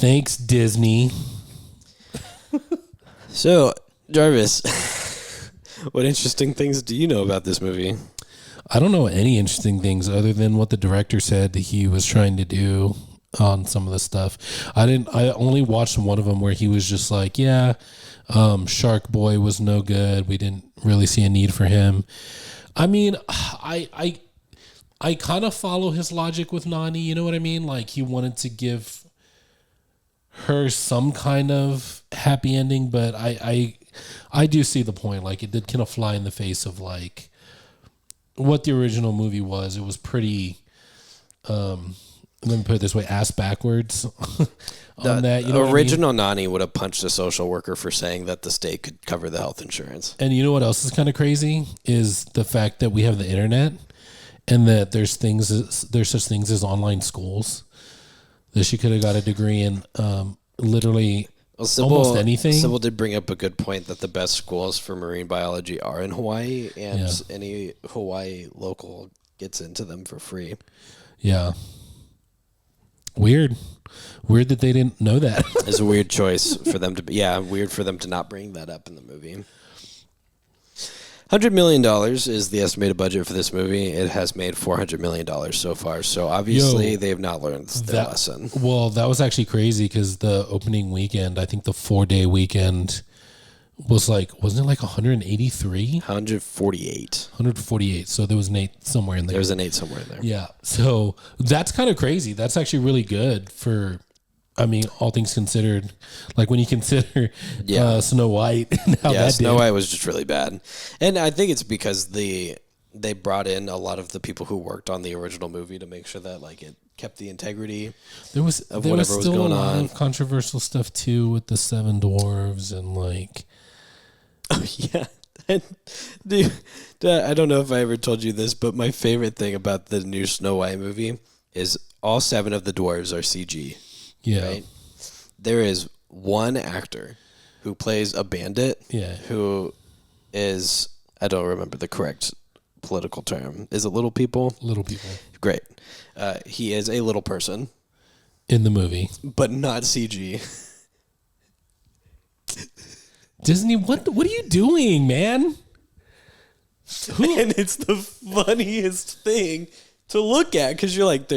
Thanks, Disney. So, Jarvis, what interesting things do you know about this movie? I don't know any interesting things other than what the director said that he was trying to do on some of the stuff. I only watched one of them where he was just like, Shark Boy was no good. We didn't really see a need for him. I mean, I kind of follow his logic with Nani. You know what I mean? Like, he wanted to give her some kind of happy ending, but I do see the point. Like, it did kind of fly in the face of like what the original movie was. It was pretty, let me put it this way, ass backwards on that. You know original Nani would have punched a social worker for saying that the state could cover the health insurance. And you know what else is kind of crazy is the fact that we have the internet and that there's such things as online schools. That she could have got a degree in literally almost anything. Sybil did bring up a good point that the best schools for marine biology are in Hawaii, and any Hawaii local gets into them for free. Yeah. Weird that they didn't know that. It's a weird choice for them to be. Yeah, weird for them to not bring that up in the movie. $100 million is the estimated budget for this movie. It has made $400 million so far. So obviously they have not learned their lesson. Well, that was actually crazy because the opening weekend, I think the 4-day weekend was like, wasn't it like 183? 148. 148. So there was an 8 somewhere in there. There was an 8 somewhere in there. Yeah. So that's kind of crazy. That's actually really good for, I mean, all things considered, like when you consider Snow White and how that Snow White was just really bad. And I think it's because they brought in a lot of the people who worked on the original movie to make sure that like it kept the integrity there was still a lot of controversial stuff too with the 7 dwarves and like... Oh, yeah. And I don't know if I ever told you this, but my favorite thing about the new Snow White movie is all 7 of the dwarves are CG. Yeah. Right? There is one actor who plays a bandit who is, I don't remember the correct political term. Is it little people? Little people. Great. He is a little person. In the movie. But not CG. Disney, what are you doing, man? And it's the funniest thing to look at because you're like,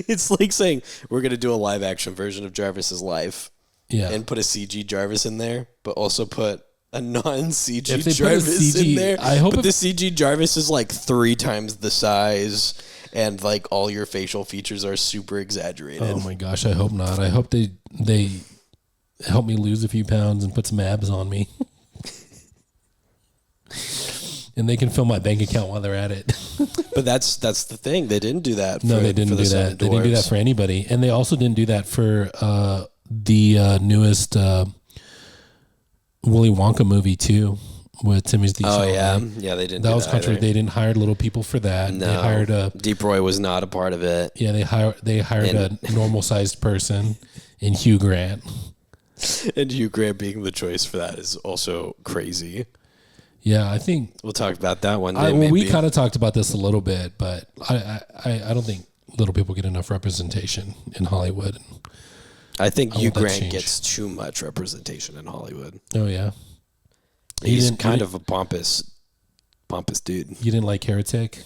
it's like saying we're gonna do a live action version of Jarvis's life, and put a CG Jarvis in there, but also put a non-CG Jarvis in there. But the CG Jarvis is like 3 times the size, and like all your facial features are super exaggerated. Oh my gosh, I hope not. I hope they help me lose a few pounds and put some abs on me. And they can fill my bank account while they're at it. But that's the thing. They didn't do that. No, they didn't do that. They didn't do that for anybody. And they also didn't do that for the newest Willy Wonka movie too, with Timothée Chalamet. Yeah, they didn't. That was controversial. They didn't hire little people for that. No, they hired Deep Roy was not a part of it. Yeah, they hired a normal sized person in Hugh Grant. And Hugh Grant being the choice for that is also crazy. Yeah, I think we'll talk about that one day. We kind of talked about this a little bit, but I don't think little people get enough representation in Hollywood. I think Hugh Grant gets too much representation in Hollywood. Oh yeah, he's kind of a pompous dude. You didn't like Heretic?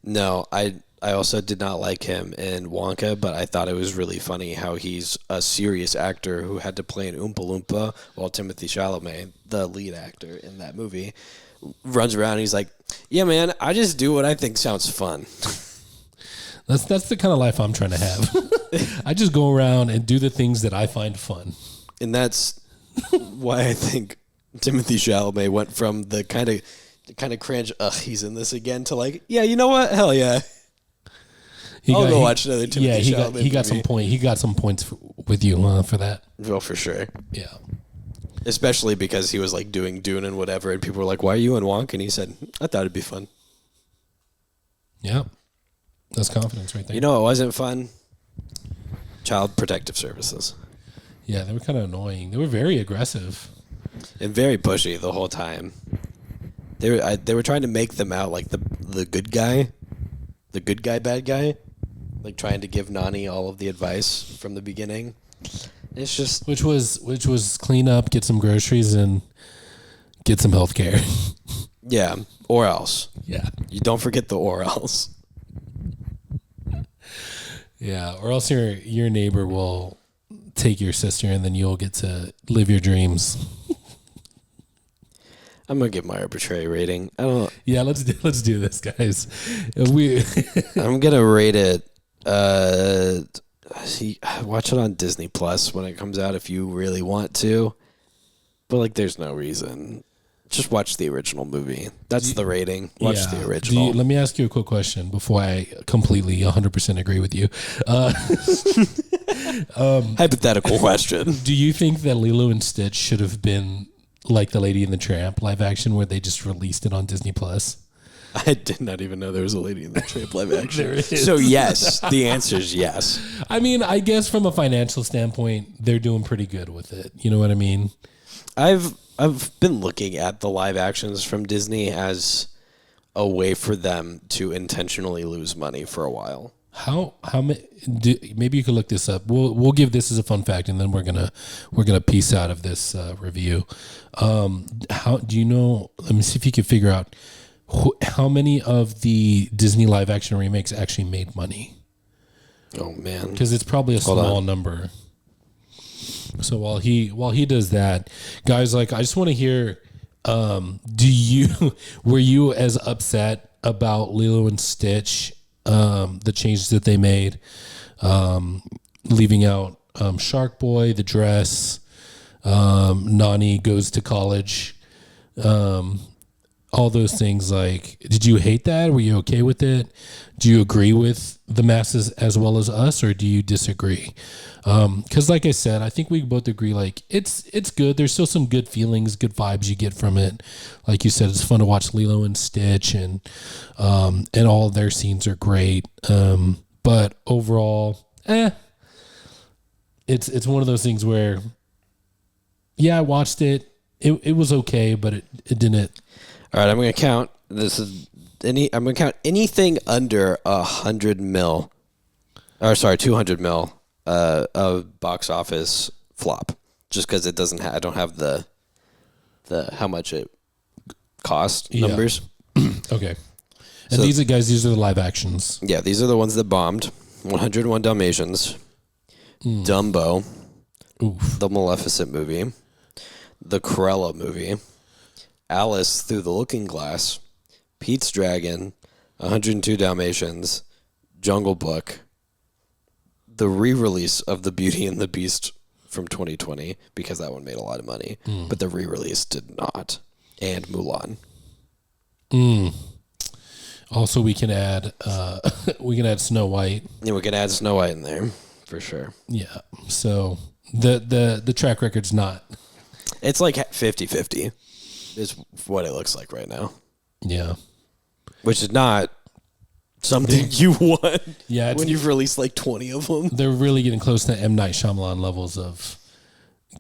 No, I also did not like him in Wonka, but I thought it was really funny how he's a serious actor who had to play an Oompa Loompa while Timothée Chalamet, the lead actor in that movie, runs around and he's like, yeah, man, I just do what I think sounds fun. That's the kind of life I'm trying to have. I just go around and do the things that I find fun. And that's why I think Timothée Chalamet went from the kind of cringe, he's in this again, to like, yeah, you know what? Hell yeah. I'll go watch another Timothée Chalamet movie. He got some points with you for that. Well, for sure. Yeah. Especially because he was like doing Dune and whatever, and people were like, why are you in Wonka? And he said, I thought it'd be fun. Yeah. That's confidence right there. You know what wasn't fun? Child Protective Services. Yeah, they were kind of annoying. They were very aggressive. And very pushy the whole time. They were trying to make them out like the good guy. The good guy, bad guy. like trying to give Nani all of the advice from the beginning. It's just which was clean up, get some groceries, and get some health care. Yeah, or else. Yeah, you don't forget the or else. Yeah, or else your neighbor will take your sister, and then you'll get to live your dreams. I'm gonna give my arbitrary rating. I don't know. Yeah, let's do this, guys. I'm gonna rate it. Watch it on Disney Plus when it comes out if you really want to. But like, there's no reason. Just watch the original movie. That's the rating. Watch the original. Let me ask you a quick question before I completely 100% agree with you. Hypothetical question. Do you think that Lilo and Stitch should have been like the Lady and the Tramp live action, where they just released it on Disney Plus? I did not even know there was a Lady and the Tramp live action. There is. So yes, the answer is yes. I mean, I guess from a financial standpoint, they're doing pretty good with it. You know what I mean? I've been looking at the live actions from Disney as a way for them to intentionally lose money for a while. How maybe you could look this up. We'll give this as a fun fact, and then we're gonna piece out of this review. How do you know? Let me see if you can figure out how many of the Disney live action remakes actually made money. Oh man, because it's probably a small number. So while he does that, guys, like, I just want to hear, were you as upset about Lilo and Stitch, the changes that they made, leaving out Shark Boy, the dress, Nani goes to college, all those things? Like, did you hate that? Were you okay with it? Do you agree with the masses as well as us, or do you disagree? Because like I said, I think we both agree, like, it's good. There's still some good feelings, good vibes you get from it. Like you said, it's fun to watch Lilo and Stitch, and all of their scenes are great. But overall, it's one of those things where, yeah, I watched it. It was okay, but it didn't. All right, I'm going to count. I'm going to count anything under 200 mil of box office flop, just because it doesn't. I don't have the how much it cost numbers. Okay, and so, these are the live actions. Yeah, these are the ones that bombed. 101 Dalmatians, Dumbo, the Maleficent movie, the Cruella movie, Alice Through the Looking Glass, Pete's Dragon, 102 Dalmatians, Jungle Book, the re-release of The Beauty and the Beast from 2020, because that one made a lot of money, but the re-release did not, and Mulan. Also, we can add Snow White. Yeah, we can add Snow White in there for sure. Yeah. So the track record's not. It's like 50-50 is what it looks like right now. Yeah. Which is not something you want. Yeah, when you've released like 20 of them. They're really getting close to M. Night Shyamalan levels of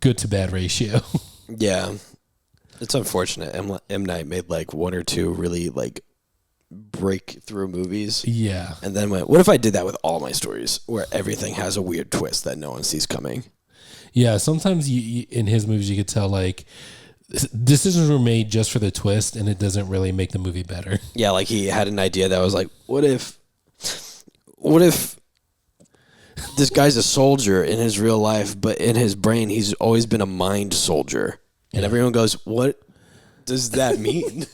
good to bad ratio. Yeah. It's unfortunate. M. Night made like one or two really like breakthrough movies. Yeah. And then went, what if I did that with all my stories, where everything has a weird twist that no one sees coming? Yeah, sometimes in his movies you could tell, like, decisions were made just for the twist, and it doesn't really make the movie better. Yeah, like he had an idea that was like, what if this guy's a soldier in his real life, but in his brain he's always been a mind soldier? And everyone goes, what does that mean?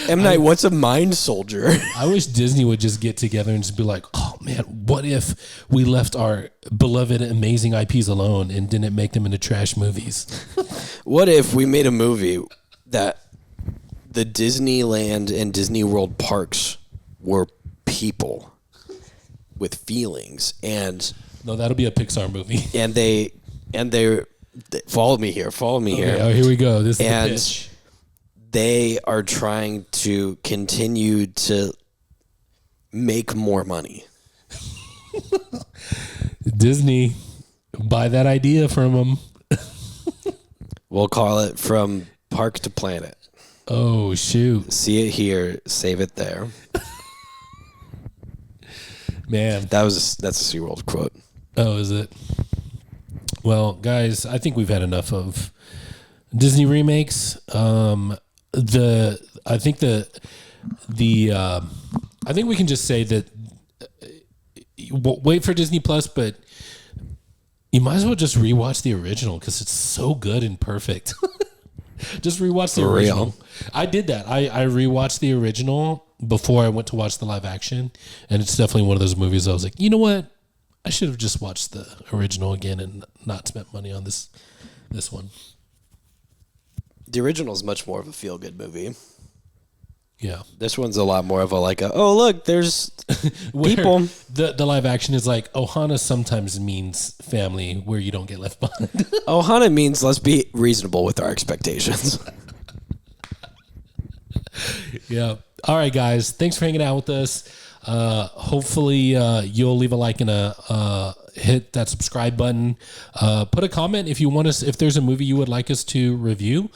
M. Night, what's a mind soldier? I wish Disney would just get together and just be like, oh man, what if we left our beloved, amazing IPs alone and didn't make them into trash movies? What if we made a movie that the Disneyland and Disney World parks were people with feelings, and no, that'll be a Pixar movie. And they follow me here. Okay, oh, here we go. This is the pitch. They are trying to continue to make more money. Disney, buy that idea from them. We'll call it From Park to Planet. Oh, shoot. See it here, save it there. Man, that's a SeaWorld quote. Oh, is it? Well, guys, I think we've had enough of Disney remakes. I think we can just say that wait for Disney Plus, but you might as well just rewatch the original because it's so good and perfect. Just rewatch the original. Real. I did that. I rewatched the original before I went to watch the live action, and it's definitely one of those movies I was like, you know what? I should have just watched the original again and not spent money on this one. The original is much more of a feel-good movie. Yeah. This one's a lot more of a oh, look, there's people. The live action is like, Ohana sometimes means family where you don't get left behind. Ohana means let's be reasonable with our expectations. Yeah. All right, guys. Thanks for hanging out with us. Hopefully you'll leave a like and hit that subscribe button. Put a comment if you want us, if there's a movie you would like us to review.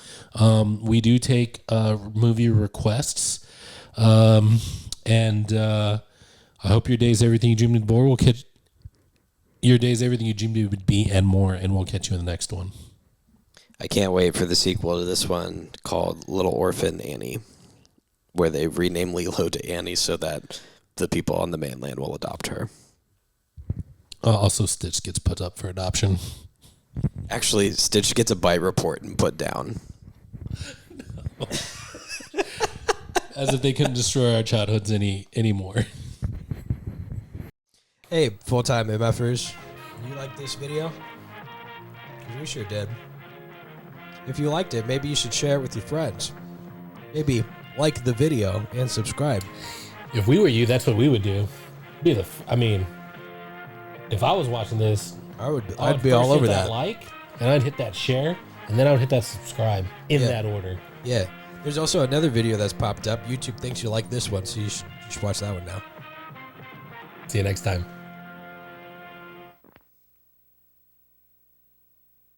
We do take movie requests. And I hope your day's everything you dreamed it would be. Your day's everything you dreamed it would be and more, and we'll catch you in the next one. I can't wait for the sequel to this one called Little Orphan Annie, where they rename Lilo to Annie so that the people on the mainland will adopt her. Also, Stitch gets put up for adoption. Actually, Stitch gets a bite report and put down. No. As if they couldn't destroy our childhoods anymore. Hey, full-time MFers, you like this video? We sure did. If you liked it, maybe you should share it with your friends. Maybe like the video and subscribe. If we were you, that's what we would do. If I was watching this, I'd be all over that. Like, and I'd hit that share, and then I would hit that subscribe in that order. Yeah. There's also another video that's popped up. YouTube thinks you like this one, so you should watch that one now. See you next time.